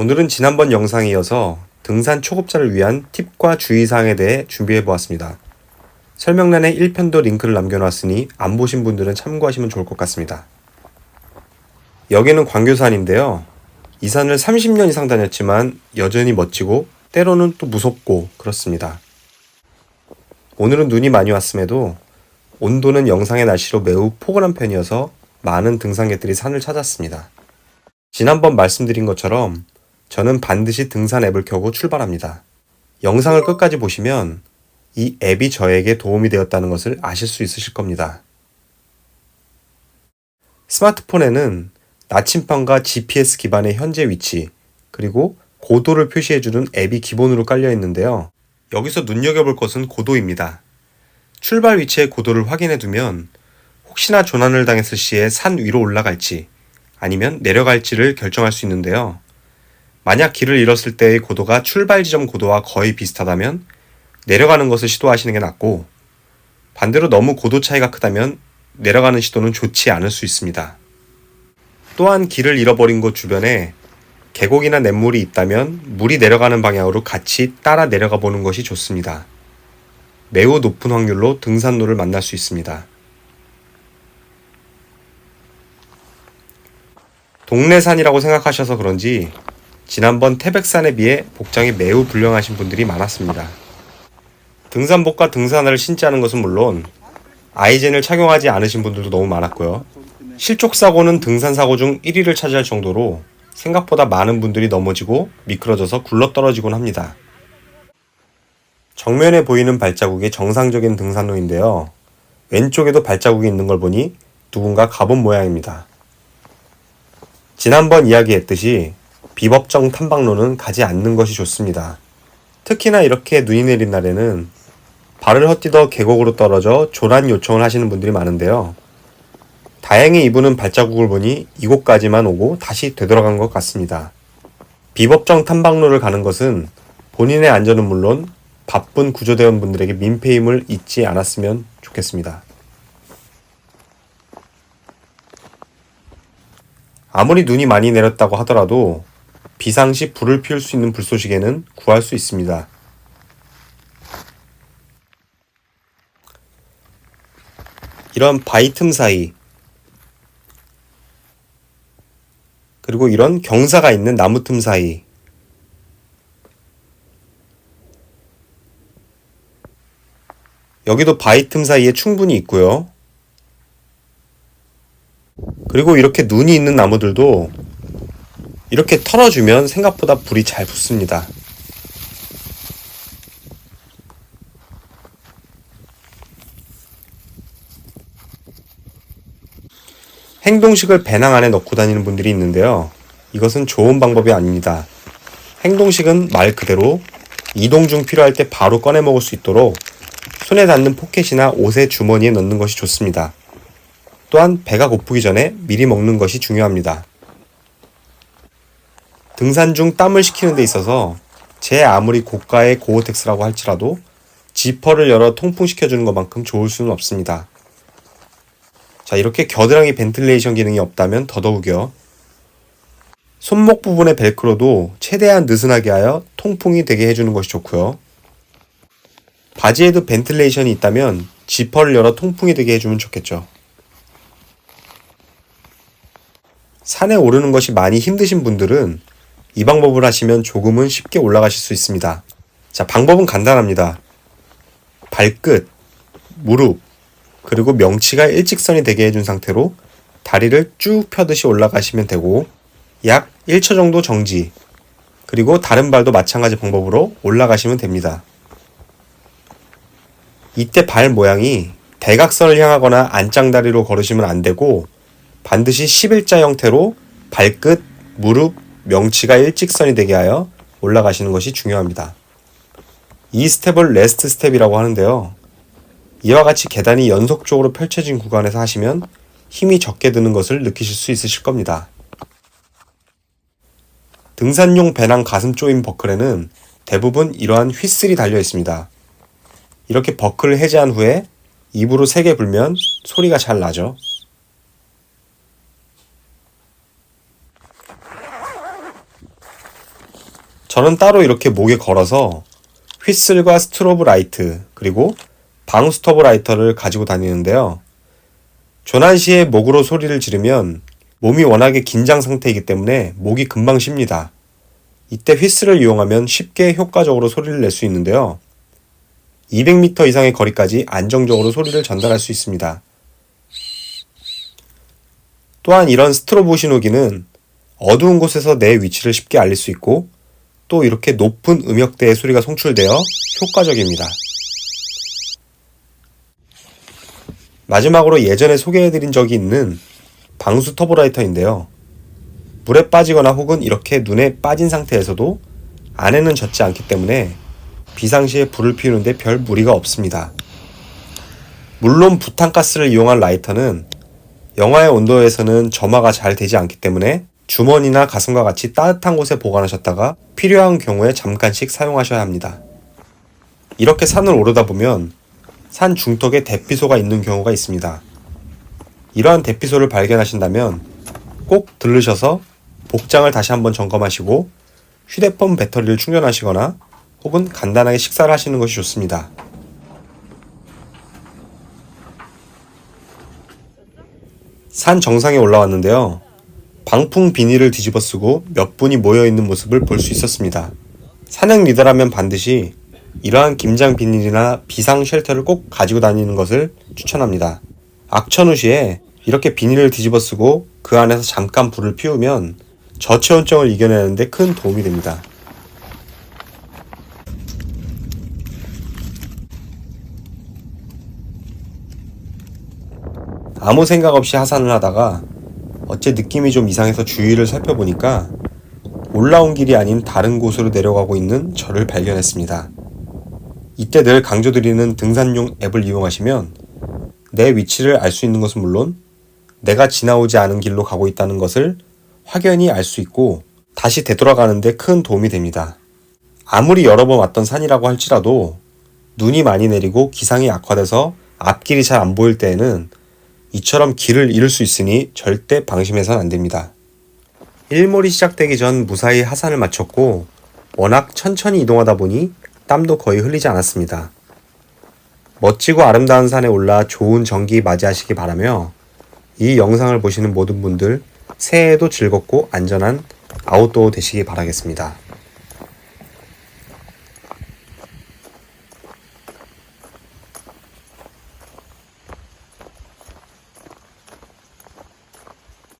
오늘은 지난번 영상에 이어서 등산 초급자를 위한 팁과 주의사항에 대해 준비해 보았습니다. 설명란에 1편도 링크를 남겨놨으니 안 보신 분들은 참고하시면 좋을 것 같습니다. 여기는 광교산인데요. 이 산을 30년 이상 다녔지만 여전히 멋지고 때로는 또 무섭고 그렇습니다. 오늘은 눈이 많이 왔음에도 온도는 영상의 날씨로 매우 포근한 편이어서 많은 등산객들이 산을 찾았습니다. 지난번 말씀드린 것처럼 저는 반드시 등산 앱을 켜고 출발합니다. 영상을 끝까지 보시면 이 앱이 저에게 도움이 되었다는 것을 아실 수 있으실 겁니다. 스마트폰에는 나침반과 GPS 기반의 현재 위치, 그리고 고도를 표시해주는 앱이 기본으로 깔려 있는데요. 여기서 눈여겨볼 것은 고도입니다. 출발 위치의 고도를 확인해 두면 혹시나 조난을 당했을 시에 산 위로 올라갈지 아니면 내려갈지를 결정할 수 있는데요. 만약 길을 잃었을 때의 고도가 출발 지점 고도와 거의 비슷하다면 내려가는 것을 시도하시는 게 낫고, 반대로 너무 고도 차이가 크다면 내려가는 시도는 좋지 않을 수 있습니다. 또한 길을 잃어버린 곳 주변에 계곡이나 냇물이 있다면 물이 내려가는 방향으로 같이 따라 내려가 보는 것이 좋습니다. 매우 높은 확률로 등산로를 만날 수 있습니다. 동네 산이라고 생각하셔서 그런지 지난번 태백산에 비해 복장이 매우 불량하신 분들이 많았습니다. 등산복과 등산화를 신지 않은 것은 물론 아이젠을 착용하지 않으신 분들도 너무 많았고요. 실족사고는 등산사고 중 1위를 차지할 정도로 생각보다 많은 분들이 넘어지고 미끄러져서 굴러떨어지곤 합니다. 정면에 보이는 발자국이 정상적인 등산로인데요. 왼쪽에도 발자국이 있는 걸 보니 누군가 가본 모양입니다. 지난번 이야기했듯이 비법정 탐방로는 가지 않는 것이 좋습니다. 특히나 이렇게 눈이 내린 날에는 발을 헛디뎌 계곡으로 떨어져 조난 요청을 하시는 분들이 많은데요. 다행히 이분은 발자국을 보니 이곳까지만 오고 다시 되돌아간 것 같습니다. 비법정 탐방로를 가는 것은 본인의 안전은 물론 바쁜 구조대원분들에게 민폐임을 잊지 않았으면 좋겠습니다. 아무리 눈이 많이 내렸다고 하더라도 비상시 불을 피울 수 있는 불쏘시개는 구할 수 있습니다. 이런 바위 틈 사이, 그리고 이런 경사가 있는 나무 틈 사이, 여기도 바위 틈 사이에 충분히 있고요. 그리고 이렇게 눈이 있는 나무들도 이렇게 털어주면 생각보다 불이 잘 붙습니다. 행동식을 배낭 안에 넣고 다니는 분들이 있는데요. 이것은 좋은 방법이 아닙니다. 행동식은 말 그대로 이동 중 필요할 때 바로 꺼내 먹을 수 있도록 손에 닿는 포켓이나 옷의 주머니에 넣는 것이 좋습니다. 또한 배가 고프기 전에 미리 먹는 것이 중요합니다. 등산 중 땀을 식히는 데 있어서 제 아무리 고가의 고어텍스라고 할지라도 지퍼를 열어 통풍시켜주는 것만큼 좋을 수는 없습니다. 자, 이렇게 겨드랑이 벤틸레이션 기능이 없다면 더더욱이요. 손목 부분의 벨크로도 최대한 느슨하게 하여 통풍이 되게 해주는 것이 좋고요. 바지에도 벤틸레이션이 있다면 지퍼를 열어 통풍이 되게 해주면 좋겠죠. 산에 오르는 것이 많이 힘드신 분들은 이 방법을 하시면 조금은 쉽게 올라가실 수 있습니다. 자, 방법은 간단합니다. 발끝, 무릎, 그리고 명치가 일직선이 되게 해준 상태로 다리를 쭉 펴듯이 올라가시면 되고, 약 1초 정도 정지, 그리고 다른 발도 마찬가지 방법으로 올라가시면 됩니다. 이때 발 모양이 대각선을 향하거나 안짱다리로 걸으시면 안 되고, 반드시 11자 형태로 발끝, 무릎, 명치가 일직선이 되게 하여 올라가시는 것이 중요합니다. 이 스텝을 레스트 스텝이라고 하는데요. 이와 같이 계단이 연속적으로 펼쳐진 구간에서 하시면 힘이 적게 드는 것을 느끼실 수 있으실 겁니다. 등산용 배낭 가슴 조임 버클에는 대부분 이러한 휘슬이 달려 있습니다. 이렇게 버클을 해제한 후에 입으로 세게 불면 소리가 잘 나죠. 저는 따로 이렇게 목에 걸어서 휘슬과 스트로브 라이트 그리고 방스토브 라이터를 가지고 다니는데요. 조난 시에 목으로 소리를 지르면 몸이 워낙에 긴장 상태이기 때문에 목이 금방 쉽니다. 이때 휘슬을 이용하면 쉽게 효과적으로 소리를 낼 수 있는데요. 200m 이상의 거리까지 안정적으로 소리를 전달할 수 있습니다. 또한 이런 스트로브 신호기는 어두운 곳에서 내 위치를 쉽게 알릴 수 있고 또 이렇게 높은 음역대의 소리가 송출되어 효과적입니다. 마지막으로 예전에 소개해드린 적이 있는 방수 터보라이터인데요. 물에 빠지거나 혹은 이렇게 눈에 빠진 상태에서도 안에는 젖지 않기 때문에 비상시에 불을 피우는데 별 무리가 없습니다. 물론 부탄가스를 이용한 라이터는 영하의 온도에서는 점화가 잘 되지 않기 때문에 주머니나 가슴과 같이 따뜻한 곳에 보관하셨다가 필요한 경우에 잠깐씩 사용하셔야 합니다. 이렇게 산을 오르다 보면 산 중턱에 대피소가 있는 경우가 있습니다. 이러한 대피소를 발견하신다면 꼭 들르셔서 복장을 다시 한번 점검하시고 휴대폰 배터리를 충전하시거나 혹은 간단하게 식사를 하시는 것이 좋습니다. 산 정상에 올라왔는데요. 방풍 비닐을 뒤집어 쓰고 몇 분이 모여있는 모습을 볼 수 있었습니다. 산행 리더라면 반드시 이러한 김장 비닐이나 비상 쉘터를 꼭 가지고 다니는 것을 추천합니다. 악천후 시에 이렇게 비닐을 뒤집어 쓰고 그 안에서 잠깐 불을 피우면 저체온증을 이겨내는 데 큰 도움이 됩니다. 아무 생각 없이 하산을 하다가 어째 느낌이 좀 이상해서 주위를 살펴보니까 올라온 길이 아닌 다른 곳으로 내려가고 있는 저를 발견했습니다. 이때 늘 강조드리는 등산용 앱을 이용하시면 내 위치를 알 수 있는 것은 물론 내가 지나오지 않은 길로 가고 있다는 것을 확연히 알 수 있고 다시 되돌아가는 데 큰 도움이 됩니다. 아무리 여러 번 왔던 산이라고 할지라도 눈이 많이 내리고 기상이 악화돼서 앞길이 잘 안 보일 때에는 이처럼 길을 잃을 수 있으니 절대 방심해서는 안 됩니다. 일몰이 시작되기 전 무사히 하산을 마쳤고 워낙 천천히 이동하다 보니 땀도 거의 흘리지 않았습니다. 멋지고 아름다운 산에 올라 좋은 정기 맞이하시기 바라며 이 영상을 보시는 모든 분들 새해에도 즐겁고 안전한 아웃도어 되시기 바라겠습니다.